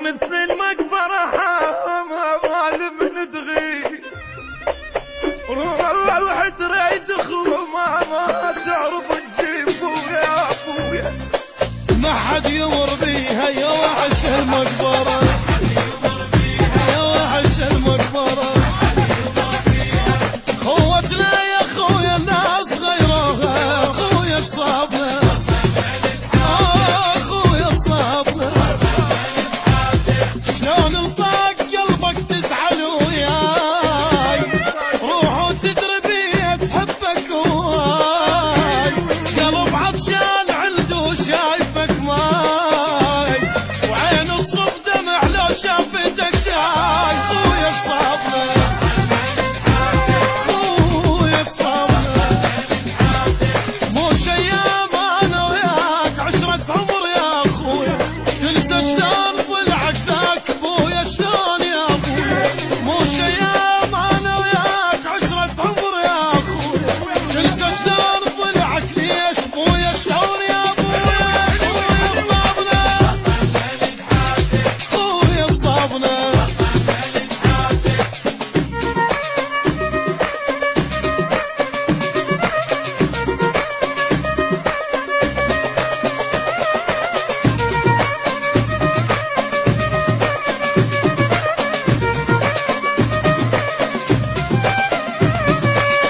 مثل المقبرة ظالم ندغي والله تريد ما تعرف تجيب يا ابويا. ما حد يمر بيها يا وحش المقبرة، يا وحش المقبرة. خوتنا يا خويا الناس غيروها، خويا الصابنا خويا الصابنا. شلون انطاق قلبك تزعل وياي، روح وتدري بيها تحبك وياي. قلب عطشان عنده شايفك ماي، وعين الصب دمع لو شافتك جاي. خويا الصابنا خويا الصابنا. موش ايام انا وياك عشرة عمر يا خويا، تنسى شلون ضلعك ذاك ابويا شلون يا ابويا. موش ايام انا وياك عشرة عمر يا خويا، تنسى شلون ضلعك ليش ابويا شلون يا ابويا. خويا الصابنا خويا الصابنا.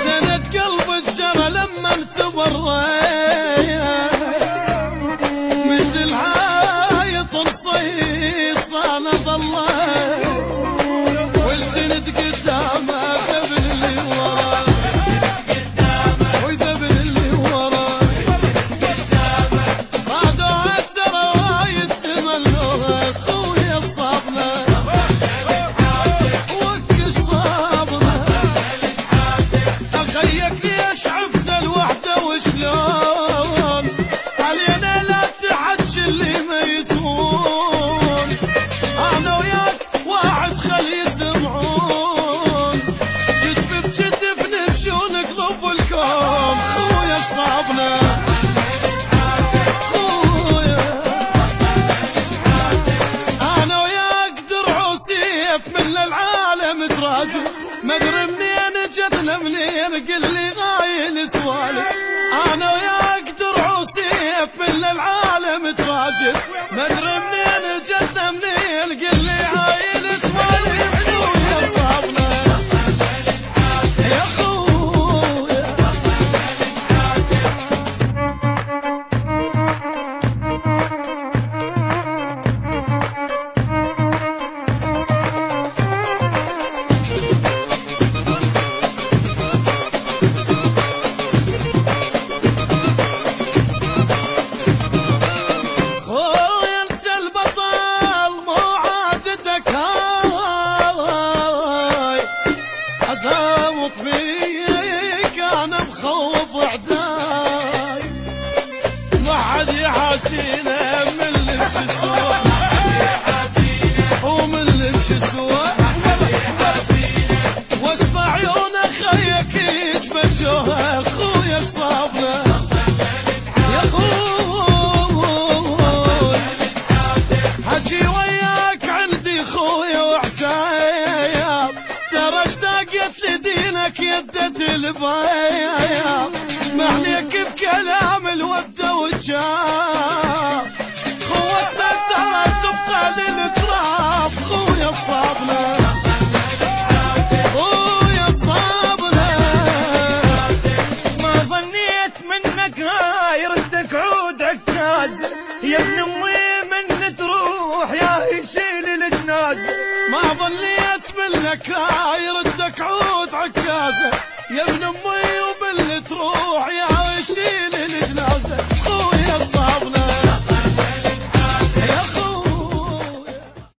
سند قلب الجرى لما تبريت، مثل العايط نصيص انا ضليت، والجند قدامه ذبل اللي ورا، وذبل اللي ورا. رادوا عالترى وايد تملوها، خويا الصابنا وك الصابنا. اخيك ليش عفت الوحده وشلون، علينا لا تحج اللي ما يسمون. انا وياك واحد خل يسمعون، كتف بكتف نمشي ونقلب الكون. خويا الصابنا خويا، انا وياك درع وسيف من العالم تراجع. مدري منين جتنا منين قل لي غايل سوالف. انا وياك درع وسيف من العالم تراجع. مدري منين جتنا منين قل لي غايل سوالف. خويا الصابنا يا خويا. خويا انت البطل مو عادتك هاي، ازاوط بيك انا مخوف عداي. ما حد يحاكينا من لبش السوا، ومن لبش السوا. واسمع عيون خيك يجبجوها. خويا الصابنا يا خوي، حجي وياك عندي خويا وعتايب. ترى اشتاقت لدينك يدة البايب، ما عليك بكلام الودة والجاب. خوتنا ترى تبقى للتراب. خويا الصابنا خويا الصابنا. ما ظنيت منك هاي ردك عود عكاز، يا ابن امي من تروح يا يشيل الجنازه. ما ظنيت منك هاي ردك عود عكازة، يا ابن امي